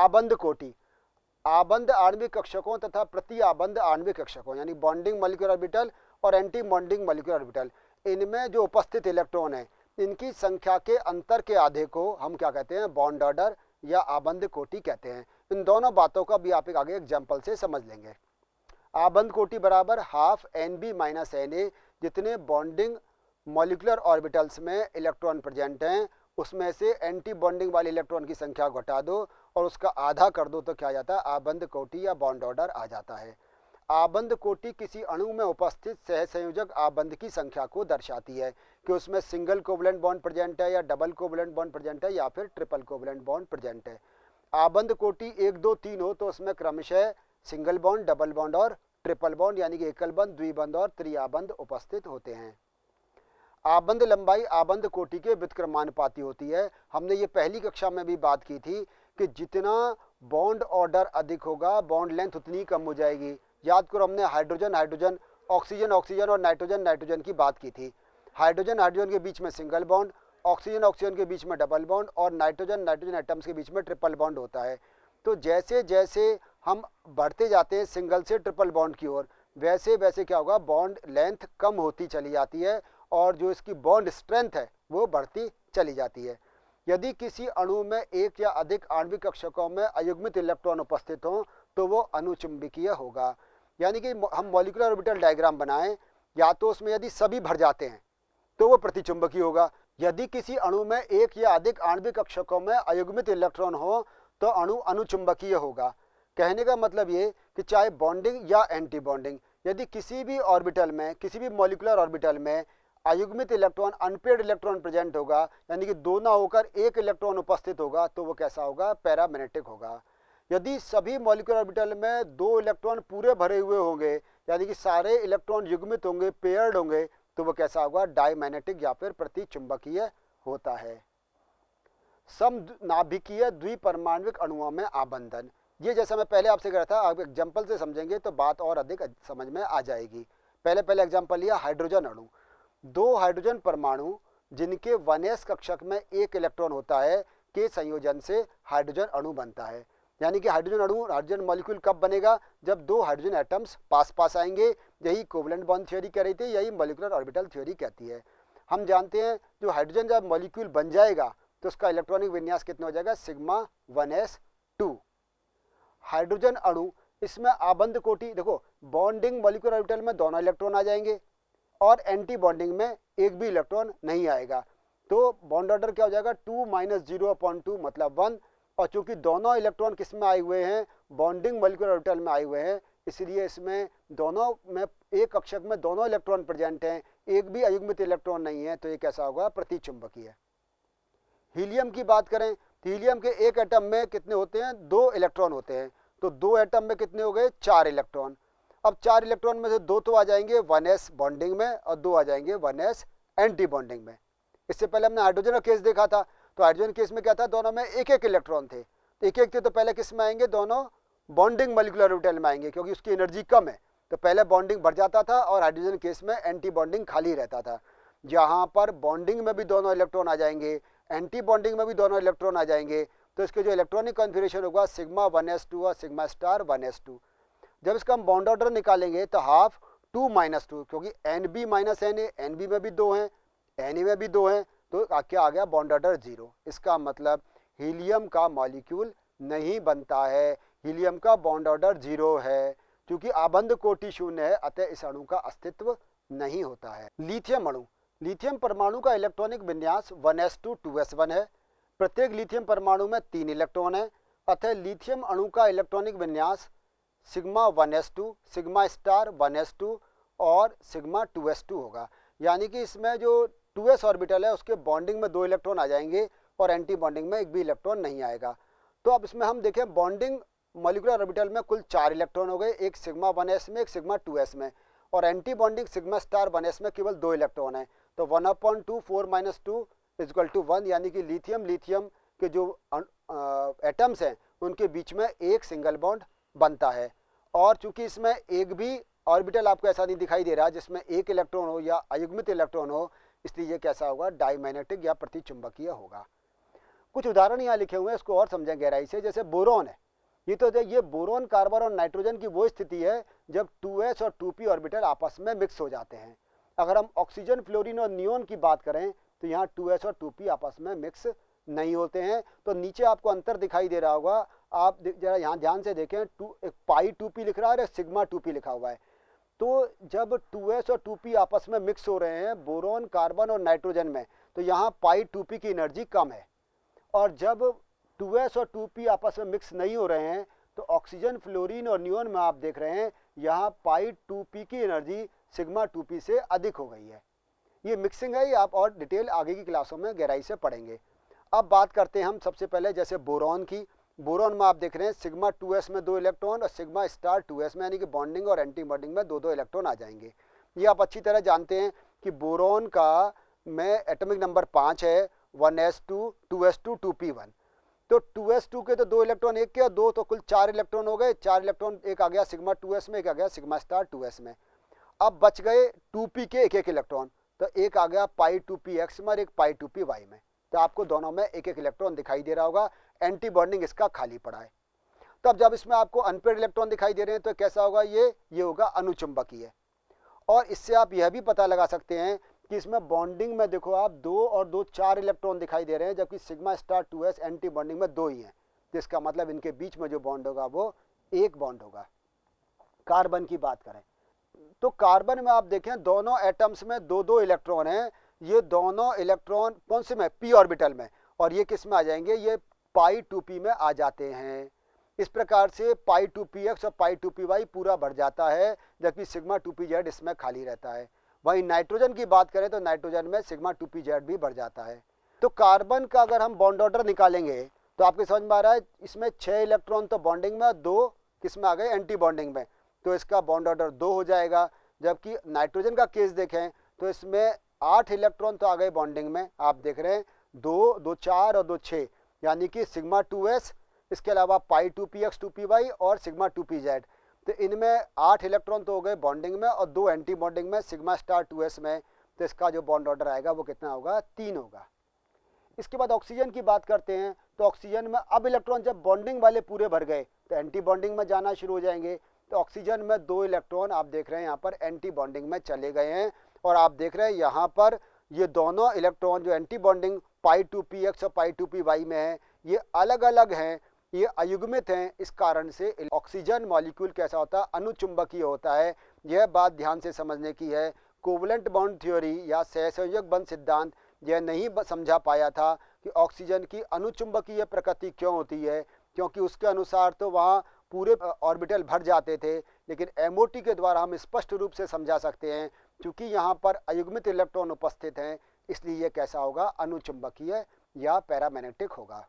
आबंध कोटि, आबंध आणविक कक्षकों तथा प्रति आबंध आणविक कक्षकों यानी बॉन्डिंग मॉलिक्यूलर ऑर्बिटल और एंटी बॉन्डिंग मॉलिक्यूलर ऑर्बिटल, इनमें जो उपस्थित इलेक्ट्रॉन है इनकी संख्या के अंतर के आधे को हम क्या कहते हैं, बॉन्ड ऑर्डर या आबंध कोटि कहते हैं। इन दोनों बातों का भी आप एक आगे एग्जाम्पल से समझ लेंगे। आबंध कोटि बराबर half n b minus n a, जितने बॉन्डिंग मॉलिक्यूलर ऑर्बिटल्स में इलेक्ट्रॉन प्रेजेंट हैं उसमें से एंटी बॉन्डिंग वाले इलेक्ट्रॉन की संख्या घटा दो और उसका आधा कर दो तो क्या आ जाता है, आबंध कोटि या बॉन्ड ऑर्डर आ जाता है। आबंध कोटि किसी अणु में उपस्थित सहसंयोजक आबंध की संख्या को दर्शाती है कि उसमें सिंगल कोवलेंट बॉन्ड प्रेजेंट है या डबल कोवलेंट बॉन्ड प्रेजेंट है या फिर ट्रिपल कोवलेंट बॉन्ड प्रेजेंट है। आबंध कोटि 1 2 3 हो तो उसमें क्रमशः सिंगल बॉन्ड, डबल बॉन्ड और ट्रिपल बॉन्ड यानी कि एकल बंध, द्विबंध और त्रिआबंध उपस्थित होते हैं। आबंध लंबाई आबंध कोटि के व्युत्क्रमानुपाती होती है। हमने ये पहली कक्षा में भी बात की थी कि जितना बॉन्ड ऑर्डर अधिक होगा बॉन्ड लेंथ उतनी कम हो जाएगी। याद करो हमने हाइड्रोजन हाइड्रोजन, ऑक्सीजन ऑक्सीजन और नाइट्रोजन नाइट्रोजन की बात की थी। हाइड्रोजन हाइड्रोजन के बीच में सिंगल बॉन्ड, ऑक्सीजन ऑक्सीजन के बीच में डबल बॉन्ड और नाइट्रोजन नाइट्रोजन एटम्स के बीच में ट्रिपल बॉन्ड होता है। तो जैसे जैसे हम बढ़ते जाते हैं सिंगल से ट्रिपल बॉन्ड की ओर, वैसे वैसे क्या होगा, बॉन्ड लेंथ कम होती चली जाती है और जो इसकी बॉन्ड स्ट्रेंथ है वो बढ़ती चली जाती है। यदि किसी अणु में एक या अधिक आणविक कक्षकों में अयुग्मित इलेक्ट्रॉन उपस्थित हों तो वो अनुचुंबकीय होगा। यानी कि हम मॉलिक्यूलर ऑर्बिटल डायग्राम बनाएं, या तो उसमें यदि सभी भर जाते हैं तो वो प्रतिचुंबकीय होगा। यदि किसी अणु में एक या अधिक आणविक कक्षकों में अयुग्मित इलेक्ट्रॉन हो तो अणु अनुचुंबकीय होगा। कहने का मतलब ये कि चाहे बॉन्डिंग या एंटी बॉन्डिंग, यदि किसी भी ऑर्बिटल में, किसी भी मॉलिक्यूलर ऑर्बिटल में अयुग्मित इलेक्ट्रॉन, अनपेयर्ड इलेक्ट्रॉन प्रेजेंट होगा यानी कि दो ना होकर एक इलेक्ट्रॉन उपस्थित होगा तो वो कैसा होगा, पैरामैग्नेटिक होगा। यदि सभी मॉलिक्यूलर ऑर्बिटल में 2 इलेक्ट्रॉन पूरे भरे हुए होंगे यानी कि सारे इलेक्ट्रॉन युग्मित होंगे, पेयर्ड होंगे, तो वो कैसा होगा, डायमैग्नेटिक या फिर प्रतिचुंबकीय होता है। समनाभिकीय द्विपरमाण्विक अणुओं में आबंधन, ये जैसा मैं पहले आपसे कह रहा था, आप एग्जाम्पल से समझेंगे तो बात और अधिक समझ में आ जाएगी। पहले एग्जाम्पल लिया हाइड्रोजन अणु। 2 हाइड्रोजन परमाणु जिनके 1s कक्षक में 1 इलेक्ट्रॉन होता है के संयोजन से हाइड्रोजन अणु बनता है। यानी कि हाइड्रोजन अणु, हाइड्रोजन मॉलिक्यूल कब बनेगा, जब 2 हाइड्रोजन एटम्स पास पास आएंगे। यही कोवलेंट बॉन्ड थ्योरी कह रही थी, यही मॉलिक्यूलर ऑर्बिटल थ्योरी कहती है। हम जानते हैं जो हाइड्रोजन जब मॉलिक्यूल बन जाएगा तो उसका इलेक्ट्रॉनिक विन्यास कितना हो जाएगा, सिग्मा 1s2। हाइड्रोजन अणु, इसमें आबंध कोटि देखो, बॉन्डिंग मॉलिक्यूलर ऑर्बिटल में दोनों इलेक्ट्रॉन आ जाएंगे और एंटी बॉन्डिंग में एक भी इलेक्ट्रॉन नहीं आएगा। तो बॉन्ड ऑर्डर क्या हो जाएगा, 2 - 0/2 मतलब 1। और चूंकि दोनों इलेक्ट्रॉन किस में आए हुए हैं, बॉन्डिंग मॉलिक्यूलर ऑर्बिटल में आए हुए हैं, इसलिए इसमें दोनों में, एक कक्षक में दोनों इलेक्ट्रॉन प्रेजेंट हैं, एक भी अयुग्मित इलेक्ट्रॉन नहीं है, तो ये कैसा होगा, प्रतिचुंबकीय। हीलियम की बात करें तो हीलियम के एक एटम में कितने होते हैं, 2 इलेक्ट्रॉन होते हैं। तो 2 एटम में कितने हो गए, 4 इलेक्ट्रॉन। अब 4 इलेक्ट्रॉन में से 2 तो आ जाएंगे 1s बॉन्डिंग में और 2 आ जाएंगे 1s एंटी बॉन्डिंग में। इससे पहले हमने हाइड्रोजन का केस देखा था, तो हाइड्रोजन केस में क्या था, दोनों में एक एक इलेक्ट्रॉन थे। तो एक एक थे तो पहले किस में आएंगे, दोनों बॉन्डिंग मॉलिक्यूलर ऑर्बिटल में आएंगे क्योंकि उसकी एनर्जी कम है, तो पहले बॉन्डिंग बढ़ जाता था और हाइड्रोजन केस में एंटी बॉन्डिंग खाली रहता था। जहाँ पर बॉन्डिंग में भी दोनों इलेक्ट्रॉन आ जाएंगे, एंटी बॉन्डिंग में भी दोनों इलेक्ट्रॉन आ जाएंगे, तो इसके जो इलेक्ट्रॉनिक कॉन्फिगरेशन होगा सिग्मा 1s2 और सिग्मा स्टार 1s2। जब इसका हम बॉन्ड ऑर्डर निकालेंगे तो हाफ 2 - 2, क्योंकि Nb - Na, Nb में भी 2 हैं, Na में भी 2 हैं, तो क्या आ गया, बॉन्ड ऑर्डर 0। इसका मतलब हीलियम का मॉलिक्यूल नहीं बनता है, हीलियम का बॉन्ड ऑर्डर 0 है, क्योंकि आबंध कोटि 0 है, अतः इस अणु का अस्तित्व नहीं होता है। लिथियम अणु, लिथियम परमाणु का इलेक्ट्रॉनिक विन्यास 1s2 2s1 है। प्रत्येक लिथियम परमाणु में 3 इलेक्ट्रॉन है, अतः लिथियम अणु का इलेक्ट्रॉनिक विन्यास sigma 1s2, sigma star 1s2 और सिग्मा 2s2 होगा। यानी कि इसमें जो 2s ऑर्बिटल है उसके बॉन्डिंग में 2 इलेक्ट्रॉन आ जाएंगे और एंटी बॉन्डिंग में एक भी इलेक्ट्रॉन नहीं आएगा। तो अब इसमें हम देखें, बॉन्डिंग मॉलिक्यूलर ऑर्बिटल में कुल 4 इलेक्ट्रॉन हो गए, एक सिग्मा 1s में, एक सिग्मा 2s में, और anti bonding sigma star 1s में केवल 2 इलेक्ट्रॉन है। तो 1/2 4 - 2 = 1, यानी कि लिथियम के जो एटम्स हैं उनके बीच में एक सिंगल बॉन्ड बनता है। और चूंकि इसमें एक भी ऑर्बिटल आपको ऐसा नहीं दिखाई दे रहा जिसमें एक इलेक्ट्रॉन हो या अयुग्मित इलेक्ट्रॉन हो, इसलिए ये कैसा होगा, डायमैग्नेटिक या प्रतिचुंबकीय होगा। कुछ उदाहरण यहाँ लिखे हुए हैं, इसको और समझें गहराई से। जैसे बोरोन है, ये बोरोन, कार्बन और नाइट्रोजन की वो स्थिति है जब 2s और 2p ऑर्बिटल आपस में मिक्स हो जाते हैं। अगर हम ऑक्सीजन, फ्लोरीन और नियोन की बात करें तो यहाँ 2s और 2p आपस में मिक्स नहीं होते हैं। तो नीचे आपको अंतर दिखाई दे रहा होगा, आप जरा यहाँ ध्यान से देखें, एक पाई 2p लिख रहा है और सिग्मा 2p लिखा हुआ है। तो जब 2s और 2p आपस में मिक्स हो रहे हैं बोरोन, कार्बन और नाइट्रोजन में, तो यहाँ पाई 2p की एनर्जी कम है। और जब 2s और 2p आपस में मिक्स नहीं हो रहे हैं तो ऑक्सीजन, फ्लोरीन और नियोन में आप देख रहे हैं यहाँ पाई 2p की एनर्जी सिग्मा 2p से अधिक हो गई है। ये मिक्सिंग है, ये आप और डिटेल आगे की क्लासों में गहराई से पढ़ेंगे। अब बात करते हैं हम सबसे पहले जैसे बोरॉन की। बोरॉन में आप देख रहे हैं सिग्मा 2s में 2 इलेक्ट्रॉन और सिग्मा स्टार 2s में, यानी कि बॉन्डिंग और एंटी बॉन्डिंग में 2-2 इलेक्ट्रॉन आ जाएंगे। ये आप अच्छी तरह जानते हैं कि बोरॉन का में एटॉमिक नंबर 5 है, 1s2, 2s2, 2p1। तो 2s2 के तो 2 इलेक्ट्रॉन, एक के और 2, तो कुल 4 इलेक्ट्रॉन हो गए। 4 इलेक्ट्रॉन, एक आ गया सिग्मा 2s में, एक आ गया सिग्मा स्टार 2s में। अब बच गए 2p के एक इलेक्ट्रॉन, तो एक आ गया पाई 2px में और एक पाई 2py में। तो आपको दोनों में एक इलेक्ट्रॉन दिखाई दे रहा होगा, एंटी बॉन्डिंग इसका खाली पड़ा है। तब जब इसमें आपको अनपेड इलेक्ट्रॉन दिखाई दे रहे हैं तो कैसा होगा, ये होगा अनुचुंबकीय। और इससे आप यह भी पता लगा सकते हैं कि इसमें बॉन्डिंग में देखो आप 2 और 2 4 इलेक्ट्रॉन दिखाई दे रहे हैं, जबकि sigma star 2s anti bonding में 2 ही हैं। तो इसका मतलब इनके बीच में जो बॉन्ड होगा वो एक बॉन्ड होगा। कार्बन की बात करें तो कार्बन में आप देखें दोनों एटम्स में 2-2 इलेक्ट्रॉन हैं। ये दोनों इलेक्ट्रॉन कौन से में, p ऑर्बिटल में, और ये किस में आ जाएंगे, ये पाई 2p में आ जाते हैं। इस प्रकार से पाई 2px और पाई 2py पूरा भर जाता है, जबकि सिग्मा 2pz इसमें खाली रहता है। वहीं नाइट्रोजन की बात करें तो नाइट्रोजन में सिग्मा 2pz भी भर जाता है। तो कार्बन का अगर हम बॉन्ड ऑर्डर निकालेंगे तो आपके समझ में आ रहा है, इसमें 6 इलेक्ट्रॉन तो बॉन्डिंग में, 2 किस में आ गए, एंटी बॉन्डिंग में, तो इसका बॉन्ड ऑर्डर 2 हो जाएगा। जबकि नाइट्रोजन का केस देखें तो इसमें 8 इलेक्ट्रॉन तो आ गए बॉन्डिंग में, आप देख रहे हैं 2, 2 4 और 2 6, यानी कि सिग्मा 2s, इसके अलावा पाई 2px 2py और सिग्मा 2pz। तो इनमें 8 इलेक्ट्रॉन तो हो गए बॉन्डिंग में और 2 एंटी बॉन्डिंग में सिग्मा स्टार 2s में। तो इसका जो बॉन्ड ऑर्डर आएगा वो कितना होगा, 3 होगा। इसके बाद ऑक्सीजन की बात करते हैं तो ऑक्सीजन में अब इलेक्ट्रॉन जब बॉन्डिंग वाले पूरे भर गए तो एंटी बॉन्डिंग में जाना शुरू हो जाएंगे। तो ऑक्सीजन में 2 इलेक्ट्रॉन आप देख रहे हैं यहाँ पर एंटी बॉन्डिंग में चले गए हैं। और आप देख रहे हैं यहाँ पर ये दोनों इलेक्ट्रॉन जो एंटी बॉन्डिंग पाई 2px और पाई 2py में है, ये अलग अलग हैं, ये अयुग्मित हैं। इस कारण से ऑक्सीजन मॉलिक्यूल कैसा होता है, अनुचुंबकीय होता है। यह बात ध्यान से समझने की है। कोवलेंट बॉन्ड थ्योरी या सहसंयोजक बंध सिद्धांत यह नहीं समझा पाया था कि ऑक्सीजन की अनुचुंबकीय प्रकृति क्यों होती है, क्योंकि उसके अनुसार तो वहाँ पूरे ऑर्बिटल भर जाते थे। लेकिन MOT के द्वारा हम स्पष्ट रूप से समझा सकते हैं, क्योंकि यहाँ पर अयुग्मित इलेक्ट्रॉन उपस्थित हैं, इसलिए यह कैसा होगा, अनुचुंबकीय या पैरामैग्नेटिक होगा।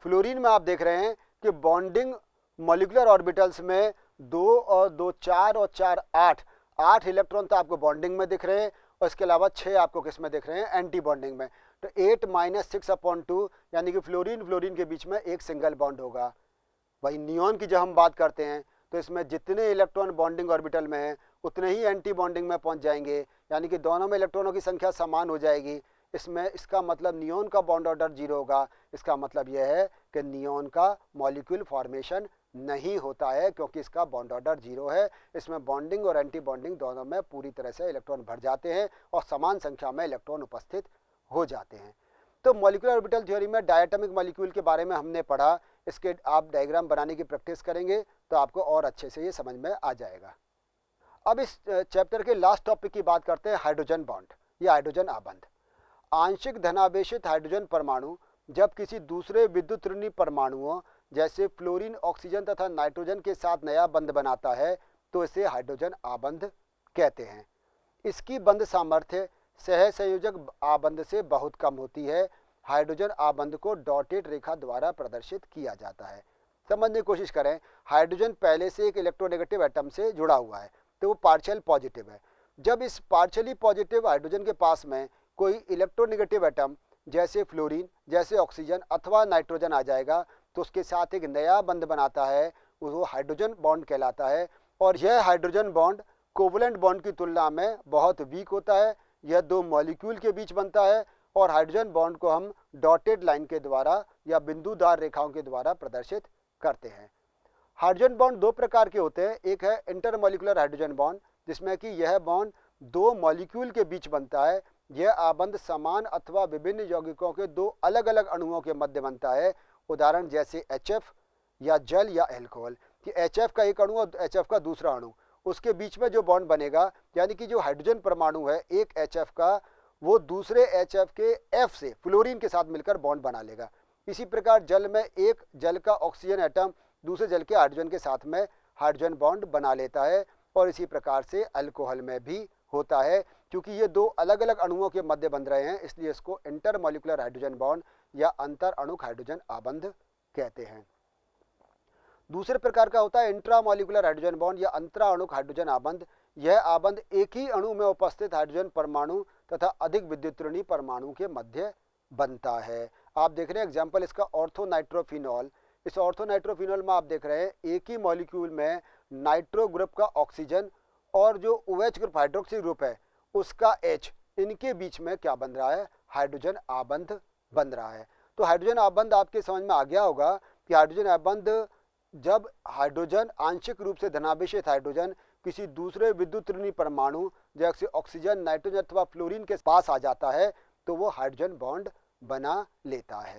फ्लोरीन में आप देख रहे हैं कि बॉन्डिंग मॉलिक्यूलर ऑर्बिटल्स में 2 और 2 4 और 4 8 इलेक्ट्रॉन तो आपको बॉन्डिंग में दिख रहे हैं, और इसके अलावा 6 आपको किस में दिख रहे हैं, एंटी बॉन्डिंग में। तो 8 - 6/2, यानी कि फ्लोरीन के बीच में एक सिंगल बॉन्ड होगा। वही नियोन की जब हम बात करते हैं तो इसमें जितने इलेक्ट्रॉन बॉन्डिंग ऑर्बिटल में हैं उतने ही एंटी बॉन्डिंग में पहुंच जाएंगे, यानी कि दोनों में इलेक्ट्रॉनों की संख्या समान हो जाएगी। इसमें इसका मतलब नियोन का बॉन्ड ऑर्डर 0 होगा। इसका मतलब यह है कि नियोन का मॉलिक्यूल फॉर्मेशन नहीं होता है, क्योंकि इसका बॉन्ड ऑर्डर 0 है। इसमें बॉन्डिंग और एंटी बॉन्डिंग दोनों में पूरी तरह से इलेक्ट्रॉन भर जाते हैं और समान संख्या में इलेक्ट्रॉन उपस्थित हो जाते हैं। तो मॉलिक्यूलर ऑर्बिटल थ्योरी में डायटोमिक मॉलिक्यूल के बारे में हमने पढ़ा। इसके आप डायग्राम बनाने की प्रैक्टिस करेंगे तो आपको और अच्छे से ये समझ में आ जाएगा। अब इस चैप्टर के लास्ट टॉपिक की बात करते हैं, हाइड्रोजन बॉन्ड या हाइड्रोजन आबंध। आंशिक धनावेशित हाइड्रोजन परमाणु जब किसी दूसरे विद्युत ऋणी परमाणुओं जैसे फ्लोरीन, ऑक्सीजन तथा नाइट्रोजन के साथ नया बंध बनाता है तो इसे हाइड्रोजन आबंध कहते हैं। इसकी बंध सामर्थ्य सहसंयोजक आबंध से बहुत कम होती है। हाइड्रोजन आबंध को डॉटेड रेखा द्वारा प्रदर्शित किया जाता है। समझने की कोशिश करें, हाइड्रोजन पहले से एक इलेक्ट्रोनेगेटिव एटम से जुड़ा हुआ है तो वो पार्शियल पॉजिटिव है। जब इस पार्शियली पॉजिटिव हाइड्रोजन के पास में कोई इलेक्ट्रोनेगेटिव एटम जैसे फ्लोरीन, जैसे ऑक्सीजन अथवा नाइट्रोजन आ जाएगा तो उसके साथ एक नया बंध बनाता है, वो हाइड्रोजन बॉन्ड कहलाता है। और यह हाइड्रोजन बॉन्ड कोवलेंट बॉन्ड की तुलना में बहुत वीक होता है। यह 2 मॉलिक्यूल के बीच बनता है और हाइड्रोजन बॉन्ड को हम डॉटेड लाइन के द्वारा या बिंदुदार रेखाओं के द्वारा प्रदर्शित करते हैं। हाइड्रोजन बॉन्ड दो प्रकार के होते हैं। एक है इंटरमॉलिक्यूलर हाइड्रोजन बॉन्ड, जिसमें कि यह बॉन्ड दो मॉलिक्यूल के बीच बनता है। यह आबंध समान अथवा विभिन्न यौगिकों के दो अलग अलग अणुओं के मध्य बनता है। उदाहरण जैसे HF या जल या अल्कोहल, कि HF का एक अणु और HF का दूसरा अणु, उसके बीच में जो बॉन्ड बनेगा, यानी कि जो हाइड्रोजन परमाणु है एक HF का, वो दूसरे HF के F से फ्लोरीन के साथ मिलकर बॉन्ड बना लेगा। इसी प्रकार जल में एक जल का ऑक्सीजन एटम दूसरे जल के हाइड्रोजन के साथ में हाइड्रोजन बॉन्ड बना लेता है। और इसी प्रकार से अल्कोहल में भी होता है। क्योंकि ये दो अलग अलग अणुओं के मध्य बन रहे हैं, इसलिए इसको इंटरमॉलिक्यूलर हाइड्रोजन बॉन्ड या अंतर अणुक हाइड्रोजन आबंध कहते हैं। दूसरे प्रकार का होता है इंट्रामॉलिक्यूलर हाइड्रोजन बॉन्ड या अंतरा अणुक हाइड्रोजन आबंध। यह आबंध एक ही अणु में उपस्थित हाइड्रोजन परमाणु तथा अधिक विद्युतऋणी परमाणु के मध्य बनता है। आप देख रहे हैं एग्जाम्पल इसका ऑर्थोनाइट्रोफिनॉल। इस ऑर्थोनाइट्रोफिनॉल में आप देख रहे हैं एक ही मॉलिक्यूल में नाइट्रो ग्रुप का ऑक्सीजन और जो OH ग्रुप हाइड्रोक्सी ग्रुप है उसका H, इनके बीच में क्या बन रहा है? हाइड्रोजन आबंध बन रहा है। तो हाइड्रोजन आबंध आपके समझ में आ गया होगा कि हाइड्रोजन आबंध जब हाइड्रोजन आंशिक रूप से धनावेशित हाइड्रोजन किसी दूसरे विद्युतऋणी परमाणु जैसे ऑक्सीजन, नाइट्रोजन अथवा फ्लोरीन के पास आ जाता है तो वो हाइड्रोजन बॉन्ड बना लेता है।